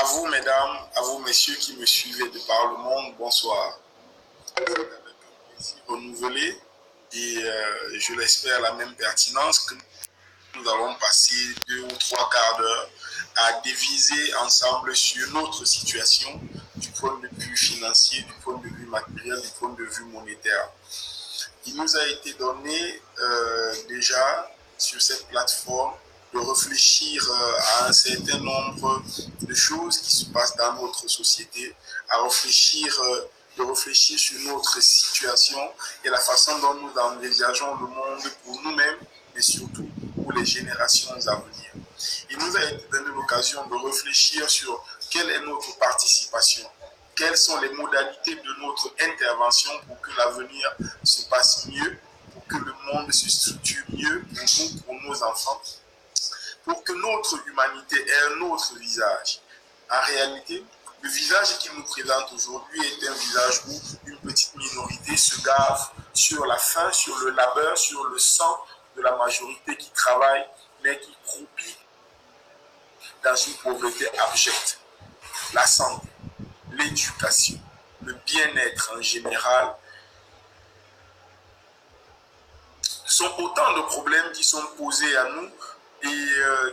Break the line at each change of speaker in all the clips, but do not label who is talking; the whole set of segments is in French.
À vous, mesdames, à vous, messieurs qui me suivez de par le monde, bonsoir. C'est avec un plaisir renouvelé et je l'espère la même pertinence que nous allons passer 2 ou 3 quarts d'heure à déviser ensemble sur notre situation du point de vue financier, du point de vue matériel, du point de vue monétaire. Il nous a été donné déjà sur cette plateforme de réfléchir à un certain nombre de choses qui se passent dans notre société, de réfléchir sur notre situation et la façon dont nous envisageons le monde pour nous-mêmes, mais surtout pour les générations à venir. Il nous a été donné l'occasion de réfléchir sur quelle est notre participation, quelles sont les modalités de notre intervention pour que l'avenir se passe mieux, pour que le monde se structure mieux pour nous, pour nos enfants, pour que notre humanité ait un autre visage. En réalité, le visage qu'il nous présente aujourd'hui est un visage où une petite minorité se gave sur la faim, sur le labeur, sur le sang de la majorité qui travaille, mais qui croupit dans une pauvreté abjecte. La santé, l'éducation, le bien-être en général sont autant de problèmes qui sont posés à nous et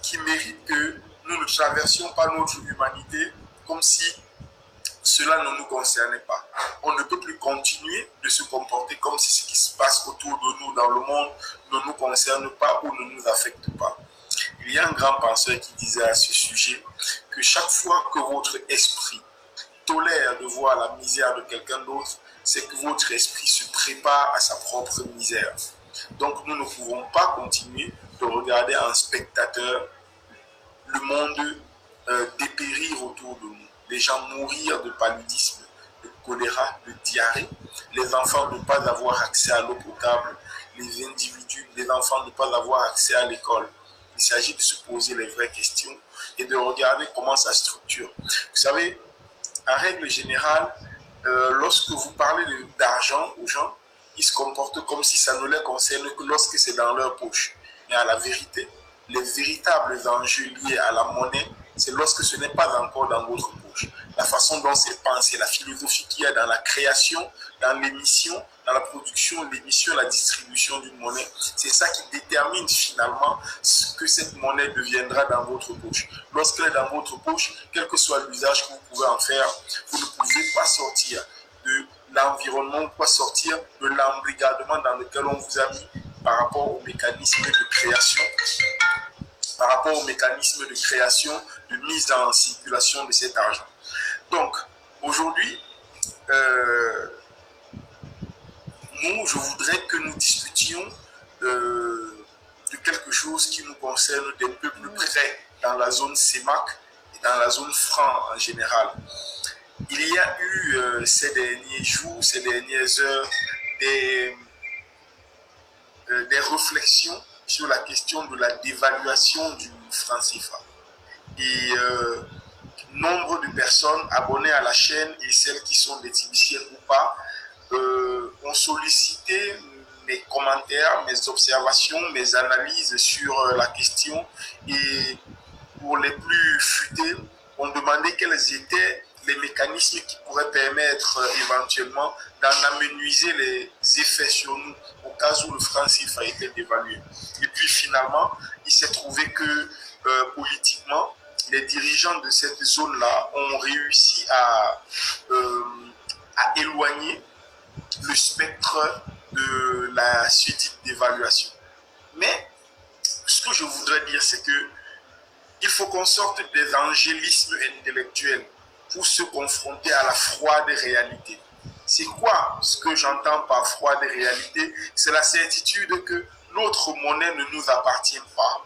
qui méritent que nous ne traversions pas notre humanité comme si cela ne nous concernait pas. On ne peut plus continuer de se comporter comme si ce qui se passe autour de nous dans le monde ne nous concerne pas ou ne nous affecte pas. Il y a un grand penseur qui disait à ce sujet que chaque fois que votre esprit tolère de voir la misère de quelqu'un d'autre, c'est que votre esprit se prépare à sa propre misère. Donc nous ne pouvons pas continuer de regarder en spectateur le monde dépérir autour de nous. Les gens mourir de paludisme, de choléra, de diarrhée, les enfants ne pas avoir accès à l'eau potable, les individus, les enfants ne pas avoir accès à l'école. Il s'agit de se poser les vraies questions et de regarder comment ça structure. Vous savez, en règle générale, lorsque vous parlez d'argent aux gens, ils se comportent comme si ça ne les concerne que lorsque c'est dans leur poche. Mais à la vérité, les véritables enjeux liés à la monnaie, c'est lorsque ce n'est pas encore dans votre poche. La façon dont c'est pensé, la philosophie qu'il y a dans la création, dans l'émission, dans la production, l'émission, la distribution d'une monnaie, c'est ça qui détermine finalement ce que cette monnaie deviendra dans votre poche. Lorsqu'elle est dans votre poche, quel que soit l'usage que vous pouvez en faire, vous ne pouvez pas sortir de l'environnement, pas sortir de l'embrigadement dans lequel on vous a mis par rapport au mécanisme de création, de mise en circulation de cet argent. Donc, aujourd'hui, je voudrais que nous discutions de quelque chose qui nous concerne d'un peu plus près dans la zone CEMAC et dans la zone franc en général. Il y a eu ces derniers jours, ces dernières heures, des réflexions sur la question de la dévaluation du franc CFA. Et nombre de personnes abonnées à la chaîne et celles qui sont des tibiciennes ou pas ont sollicité mes commentaires, mes observations, mes analyses sur la question et pour les plus futés, on demandait quels étaient les mécanismes qui pourraient permettre éventuellement d'en amenuiser les effets sur nous au cas où le franc CFA a été dévalué. Et puis finalement, il s'est trouvé que politiquement, les dirigeants de cette zone-là ont réussi à éloigner le spectre de la suite d'évaluation. Mais ce que je voudrais dire, c'est que il faut qu'on sorte des angélismes intellectuels pour se confronter à la froide réalité. C'est quoi ce que j'entends par froide réalité? C'est la certitude que notre monnaie ne nous appartient pas.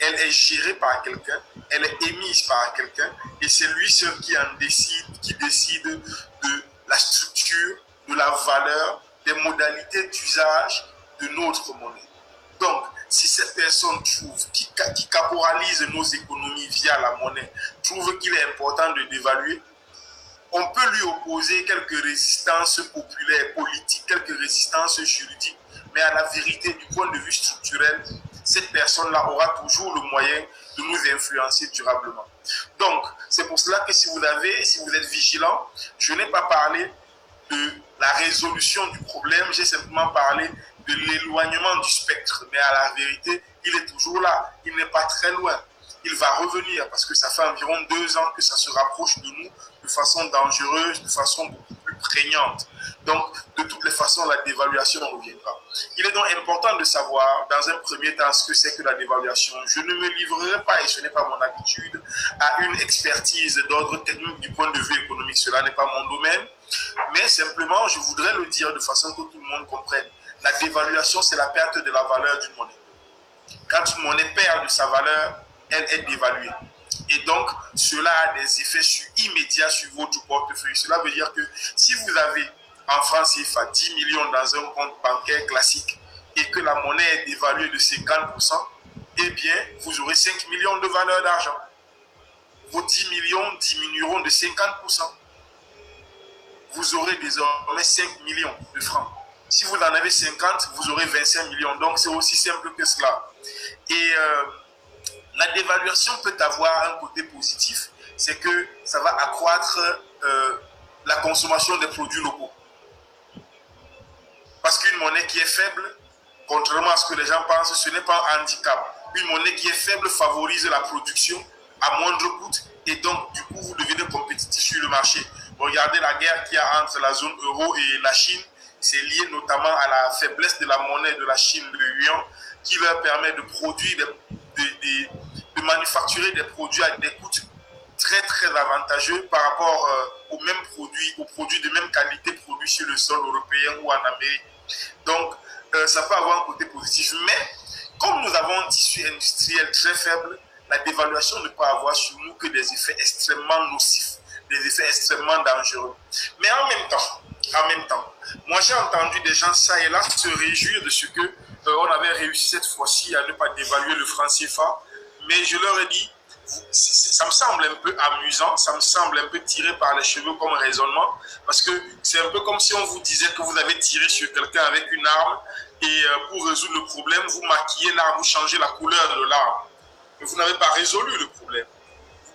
Elle est gérée par quelqu'un, elle est émise par quelqu'un et c'est lui seul qui décide de la structure, de la valeur, des modalités d'usage de notre monnaie. Donc, si cette personne trouve, qui caporalise nos économies via la monnaie, trouve qu'il est important de dévaluer, on peut lui opposer quelques résistances populaires, politiques, quelques résistances juridiques, mais à la vérité, du point de vue structurel, cette personne-là aura toujours le moyen de nous influencer durablement. Donc, c'est pour cela que si vous êtes vigilant, je n'ai pas parlé de la résolution du problème, j'ai simplement parlé de l'éloignement du spectre. Mais à la vérité, il est toujours là, il n'est pas très loin. Il va revenir parce que ça fait environ 2 ans que ça se rapproche de nous de façon dangereuse, de façon beaucoup plus prégnante. Donc, de toutes les façons, la dévaluation reviendra. Il est donc important de savoir, dans un premier temps, ce que c'est que la dévaluation. Je ne me livrerai pas, et ce n'est pas mon habitude, à une expertise d'ordre technique du point de vue économique. Cela n'est pas mon domaine. Mais simplement, je voudrais le dire de façon que tout le monde comprenne. La dévaluation, c'est la perte de la valeur d'une monnaie. Quand une monnaie perd de sa valeur, elle est dévaluée. Et donc, cela a des effets immédiats sur votre portefeuille. Cela veut dire que si vous avez en francs CFA 10 millions dans un compte bancaire classique et que la monnaie est dévaluée de 50%, eh bien, vous aurez 5 millions de valeur d'argent. Vos 10 millions diminueront de 50%. Vous aurez désormais 5 millions de francs. Si vous en avez 50, vous aurez 25 millions. Donc, c'est aussi simple que cela. Et la dévaluation peut avoir un côté positif, c'est que ça va accroître la consommation des produits locaux. Parce qu'une monnaie qui est faible, contrairement à ce que les gens pensent, ce n'est pas un handicap. Une monnaie qui est faible favorise la production à moindre coût et donc du coup vous devenez compétitif sur le marché. Regardez la guerre qu'il y a entre la zone euro et la Chine, c'est lié notamment à la faiblesse de la monnaie de la Chine, le yuan, qui leur permet de produire, de manufacturer des produits à des coûts très très avantageux par rapport aux mêmes produits de même qualité produits sur le sol européen ou en Amérique. Donc ça peut avoir un côté positif, mais comme nous avons un tissu industriel très faible, la dévaluation ne peut avoir sur nous que des effets extrêmement nocifs, des effets extrêmement dangereux. Mais en même temps, moi j'ai entendu des gens ça et là se réjouir de ce que on avait réussi cette fois-ci à ne pas dévaluer le franc CFA, mais je leur ai dit, ça me semble un peu amusant, ça me semble un peu tiré par les cheveux comme raisonnement, parce que c'est un peu comme si on vous disait que vous avez tiré sur quelqu'un avec une arme et pour résoudre le problème, vous maquillez l'arme, vous changez la couleur de l'arme. Mais vous n'avez pas résolu le problème.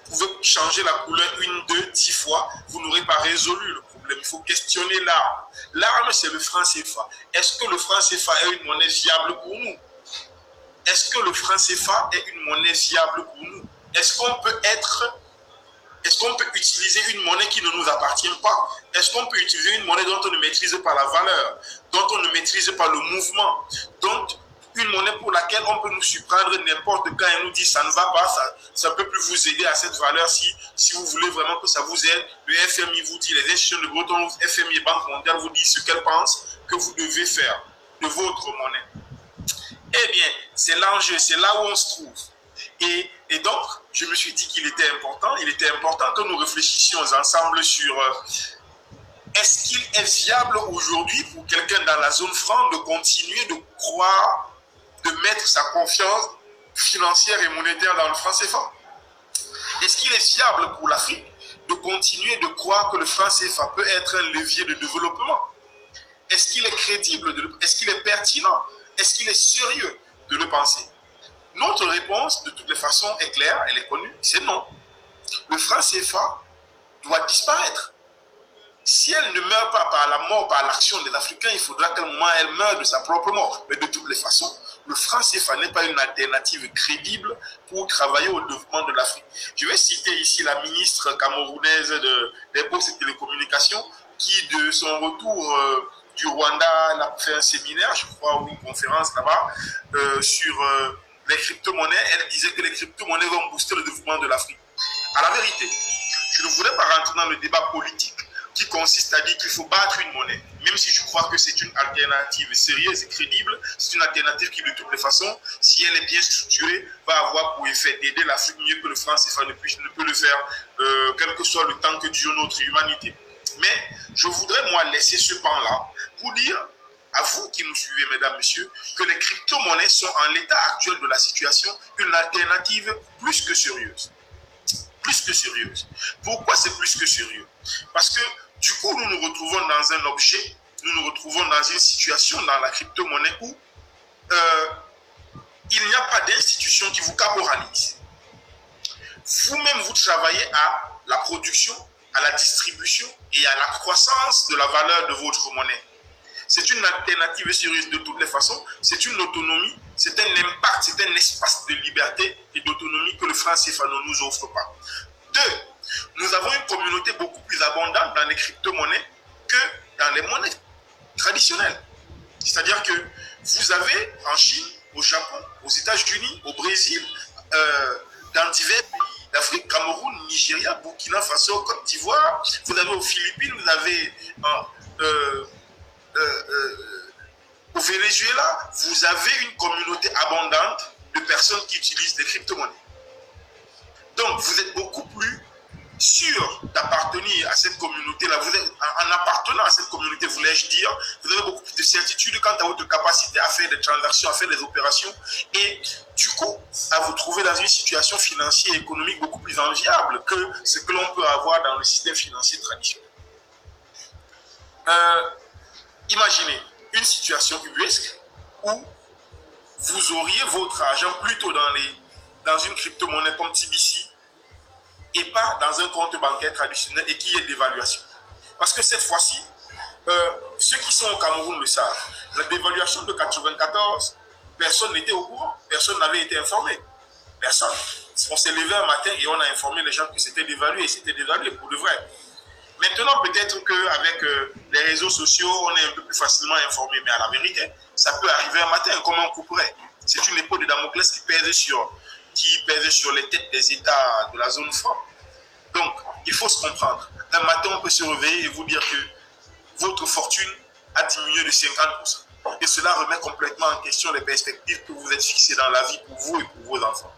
Vous pouvez changer la couleur 1, 2, 10 fois, vous n'aurez pas résolu le problème. Il faut questionner l'arme. L'arme, c'est le franc CFA. Est-ce que le franc CFA est une monnaie viable pour nous? Est-ce que le franc CFA est une monnaie viable pour nous? Est-ce qu'on peut utiliser une monnaie qui ne nous appartient pas? Est-ce qu'on peut utiliser une monnaie dont on ne maîtrise pas la valeur, dont on ne maîtrise pas le mouvement, dont une monnaie pour laquelle on peut nous surprendre n'importe quand et nous dire ça ne va pas, ça ne peut plus vous aider à cette valeur si vous voulez vraiment que ça vous aide. Le FMI vous dit, les institutions de Bretton Woods, FMI et Banque mondiale vous disent ce qu'elles pensent que vous devez faire de votre monnaie. Eh bien, c'est l'enjeu, c'est là où on se trouve. Et donc, je me suis dit qu'il était important que nous réfléchissions ensemble sur est-ce qu'il est viable aujourd'hui pour quelqu'un dans la zone franc de continuer de croire, de mettre sa confiance financière et monétaire dans le franc CFA? Est-ce qu'il est viable pour l'Afrique de continuer de croire que le franc CFA peut être un levier de développement? Est-ce qu'il est crédible? Est-ce qu'il est pertinent? Est-ce qu'il est sérieux de le penser? Notre réponse, de toutes les façons, est claire, elle est connue, c'est non. Le franc CFA doit disparaître. Si elle ne meurt pas par la mort, par l'action des Africains, il faudra qu'à un moment elle meure de sa propre mort. Mais de toutes les façons, le franc CFA n'est pas une alternative crédible pour travailler au développement de l'Afrique. Je vais citer ici la ministre camerounaise des Postes et Télécommunications qui, de son retour du Rwanda, elle a fait un séminaire, je crois, ou une conférence là-bas, sur les crypto-monnaies. Elle disait que les crypto-monnaies vont booster le développement de l'Afrique. À la vérité, je ne voulais pas rentrer dans le débat politique qui consiste à dire qu'il faut battre une monnaie, même si je crois que c'est une alternative sérieuse et crédible, c'est une alternative qui, de toutes les façons, si elle est bien structurée, va avoir pour effet d'aider l'Afrique mieux que le franc CFA ne peut le faire, quel que soit le temps que dure notre humanité. Mais je voudrais, moi, laisser ce pan-là pour dire à vous qui nous suivez, mesdames, messieurs, que les crypto-monnaies sont, en l'état actuel de la situation, une alternative plus que sérieuse. Plus que sérieuse. Pourquoi c'est plus que sérieux? Parce que du coup, nous nous retrouvons dans un objet, nous nous retrouvons dans une situation dans la crypto-monnaie où il n'y a pas d'institution qui vous caporalise. vous-même, vous travaillez à la production, à la distribution et à la croissance de la valeur de votre monnaie. C'est une alternative sérieuse de toutes les façons. C'est une autonomie, c'est un impact, c'est un espace de liberté et d'autonomie que le franc CFA ne nous offre pas. Deux, nous avons une communauté beaucoup plus abondante dans les crypto-monnaies que dans les monnaies traditionnelles. C'est-à-dire que vous avez en Chine, au Japon, aux États-Unis, au Brésil, dans divers pays d'Afrique, Cameroun, Nigeria, Burkina Faso, Côte d'Ivoire, vous avez aux Philippines, vous avez au Venezuela, vous avez une communauté abondante de personnes qui utilisent des crypto-monnaies. Donc, vous êtes beaucoup plus sûr d'appartenir à cette communauté-là. En appartenant à cette communauté, voulais-je dire, vous avez beaucoup plus de certitude quant à votre capacité à faire des transactions, à faire des opérations et du coup, à vous trouver dans une situation financière et économique beaucoup plus enviable que ce que l'on peut avoir dans le système financier traditionnel. Imaginez une situation ubuesque où vous auriez votre argent plutôt dans une crypto-monnaie comme TBC et pas dans un compte bancaire traditionnel et qu'il y ait d'évaluation. Parce que cette fois-ci, ceux qui sont au Cameroun le savent, la dévaluation de 94, personne n'était au courant, personne n'avait été informé. Personne. On s'est levé un matin et on a informé les gens que c'était dévalué et c'était dévalué pour de vrai. Maintenant, peut-être qu'avec les réseaux sociaux, on est un peu plus facilement informé, mais à la vérité, ça peut arriver un matin comme un couperet. C'est une épée de Damoclès qui pèse sur les têtes des États de la zone franc. Donc, il faut se comprendre. Un matin, on peut se réveiller et vous dire que votre fortune a diminué de 50%. Et cela remet complètement en question les perspectives que vous êtes fixées dans la vie pour vous et pour vos enfants.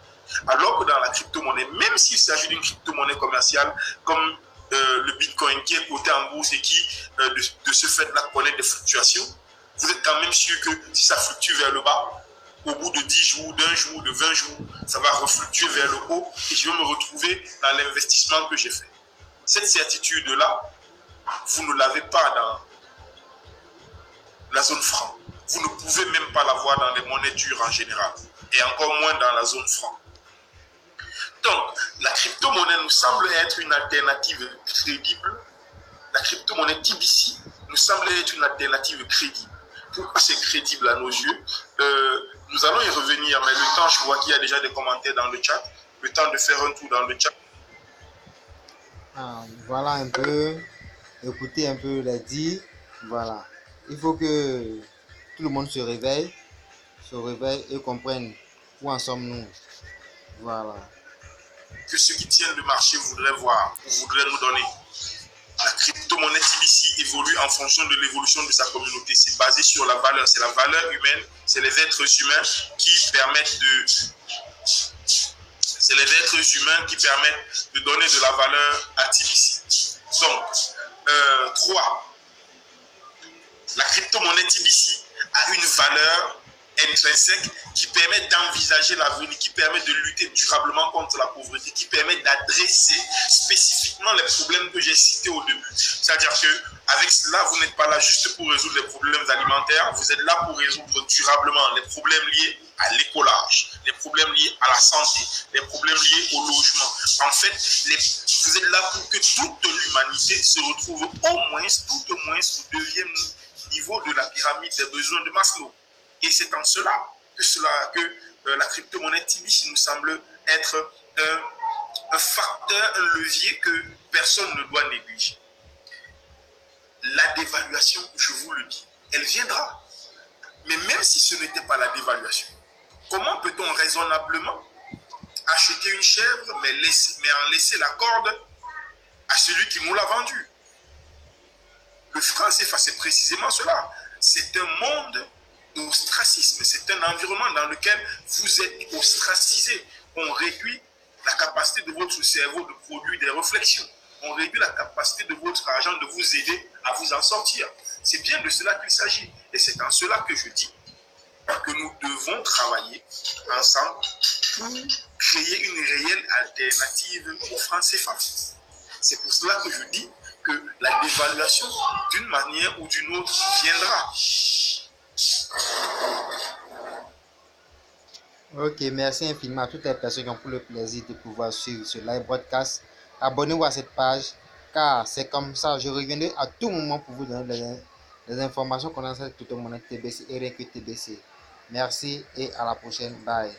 Alors que dans la crypto-monnaie, même s'il s'agit d'une crypto-monnaie commerciale, comme le Bitcoin qui est coté en bourse et qui, de ce fait-là, connaît des fluctuations, vous êtes quand même sûr que si ça fluctue vers le bas, au bout de 10 jours, d'un jour, de 20 jours, ça va refluctuer vers le haut et je vais me retrouver dans l'investissement que j'ai fait. Cette certitude-là, vous ne l'avez pas dans la zone franc. Vous ne pouvez même pas l'avoir dans les monnaies dures en général et encore moins dans la zone franc. Donc, la crypto-monnaie nous semble être une alternative crédible. La crypto-monnaie TBC nous semble être une alternative crédible. Pourquoi c'est crédible à nos yeux? Nous allons y revenir, mais le temps, je vois qu'il y a déjà des commentaires dans le chat. Le temps de faire un tour dans le chat.
Voilà un peu, écoutez un peu les dits. Voilà. Il faut que tout le monde se réveille et comprenne où en sommes-nous. Voilà.
Que ceux qui tiennent le marché voudraient voir, voudraient nous donner. La crypto-monnaie TBC évolue en fonction de l'évolution de sa communauté. C'est basé sur la valeur. C'est la valeur humaine. C'est les êtres humains qui permettent de donner de la valeur à TBC. Donc, 3. La crypto-monnaie TBC a une valeur intrinsèque qui permet d'envisager l'avenir, qui permet de lutter durablement contre la pauvreté, qui permet d'adresser spécifiquement les problèmes que j'ai cités au début. C'est-à-dire qu'avec cela, vous n'êtes pas là juste pour résoudre les problèmes alimentaires, vous êtes là pour résoudre durablement les problèmes liés à l'écolage, les problèmes liés à la santé, les problèmes liés au logement. En fait, vous êtes là pour que toute l'humanité se retrouve au moins au deuxième niveau de la pyramide des besoins de Maslow. Et c'est en cela que la crypto-monnaie TBC nous semble être un facteur, un levier que personne ne doit négliger. La dévaluation, je vous le dis, elle viendra. Mais même si ce n'était pas la dévaluation, comment peut-on raisonnablement acheter une chèvre mais en laisser la corde à celui qui nous l'a vendue? Le franc CFA, c'est précisément cela. C'est un monde d'ostracisme. C'est un environnement dans lequel vous êtes ostracisé. On réduit la capacité de votre cerveau de produire des réflexions. On réduit la capacité de votre argent de vous aider à vous en sortir. C'est bien de cela qu'il s'agit. Et c'est en cela que je dis que nous devons travailler ensemble pour créer une réelle alternative au franc CFA. C'est pour cela que je dis que la dévaluation, d'une manière ou d'une autre, viendra.
Ok, merci infiniment à toutes les personnes qui ont pris le plaisir de pouvoir suivre ce live broadcast. Abonnez-vous à cette page car c'est comme ça, je reviendrai à tout moment pour vous donner les informations concernant cette crypto-monnaie TBC et rien que TBC. Merci et à la prochaine. Bye.